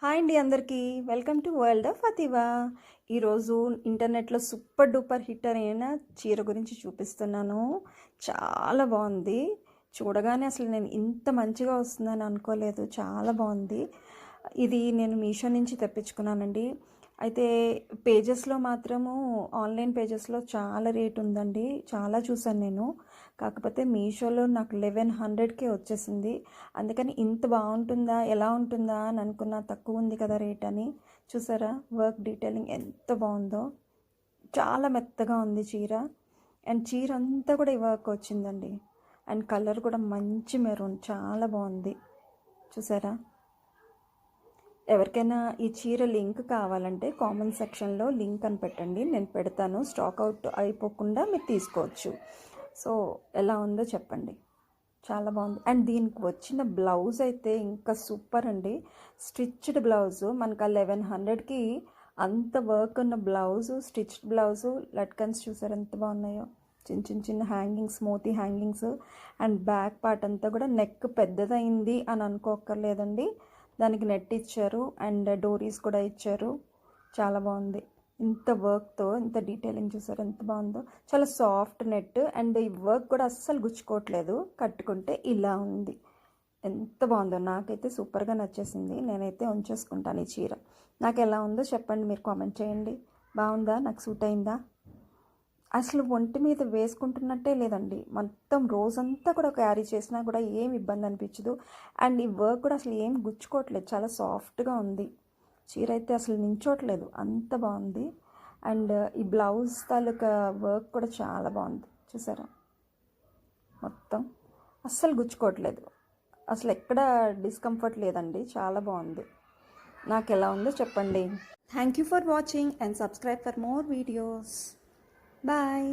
Hi అండి అందరికీ welcome to world of అతివా. ఈరోజు ఇంటర్నెట్లో సూపర్ డూపర్ హిట్ అయిన చీర గురించి చూపిస్తున్నాను. చాలా బాగుంది. చూడగానే అసలు నేను ఇంత మంచిగా వస్తుందని అనుకోలేదు. చాలా బాగుంది. ఇది నేను మీషో నుంచి తెప్పించుకున్నానండి. అయితే పేజెస్లో మాత్రము ఆన్లైన్ పేజెస్లో చాలా రేట్ ఉందండి. చాలా చూసాను నేను. కాకపోతే మీషోలో నాకు 1100కే వచ్చేసింది. అందుకని ఇంత బాగుంటుందా, ఎలా ఉంటుందా అని అనుకున్నా. తక్కువ ఉంది కదా రేట్ అని. చూసారా వర్క్ డీటెయిలింగ్ ఎంత బాగుందో. చాలా మెత్తగా ఉంది చీర. అండ్ చీర అంతా కూడా ఈ వర్క్ వచ్చిందండి. అండ్ కలర్ కూడా మంచి మెరూన్, చాలా బాగుంది. చూసారా. ఎవరికైనా ఈ చీర లింక్ కావాలంటే కామెంట్ సెక్షన్లో లింక్ అని పెట్టండి, నేను పెడతాను. స్టాక్ అవుట్ అయిపోకుండా మీరు తీసుకోవచ్చు. సో ఎలా ఉందో చెప్పండి. చాలా బాగుంది. అండ్ దీనికి వచ్చిన బ్లౌజ్ అయితే ఇంకా సూపర్ అండి. స్టిచ్డ్ బ్లౌజు మనకు 1100కి అంత వర్క్ ఉన్న బ్లౌజు, స్టిచ్డ్ బ్లౌజు. లట్కన్స్ చూసారు ఎంత బాగున్నాయో. చిన్న చిన్న చిన్న hangings, moti hangings. And back part అంతా కూడా నెక్ పెద్దదైంది అని అనుకోక్కర్లేదండి. దానికి నెట్ ఇచ్చారు అండ్ డోరీస్ కూడా ఇచ్చారు. చాలా బాగుంది. ఇంత వర్క్తో ఇంత డీటెయిలింగ్ చూసారు ఎంత బాగుందో. చాలా సాఫ్ట్ నెట్ అండ్ ఈ వర్క్ కూడా అస్సలు గుచ్చుకోవట్లేదు. కట్టుకుంటే ఇలా ఉంది. ఎంత బాగుందో. నాకైతే సూపర్గా నచ్చేసింది. నేనైతే ఉంచేసుకుంటాను ఈ చీర. నాకు ఎలా ఉందో చెప్పండి, మీరు కామెంట్ చేయండి. బాగుందా, నాకు సూట్ అయిందా? అసలు ఒంటి మీద వేసుకుంటున్నట్టే లేదండి. మొత్తం రోజంతా కూడా క్యారీ చేసినా కూడా ఏం ఇబ్బంది అనిపించదు. అండ్ ఈ వర్క్ కూడా అసలు ఏం గుచ్చుకోవట్లేదు. చాలా సాఫ్ట్గా ఉంది. చీర అయితే అసలు నించోట్లేదు, అంత బాగుంది. అండ్ ఈ బ్లౌజ్ తాలూకా వర్క్ కూడా చాలా బాగుంది. చూసారా, మొత్తం అస్సలు గుచ్చుకోవట్లేదు. అసలు ఎక్కడ డిస్కంఫర్ట్ లేదండి. చాలా బాగుంది. నాకు ఎలా ఉందో చెప్పండి. Thank you for watching and subscribe for more videos. Bye.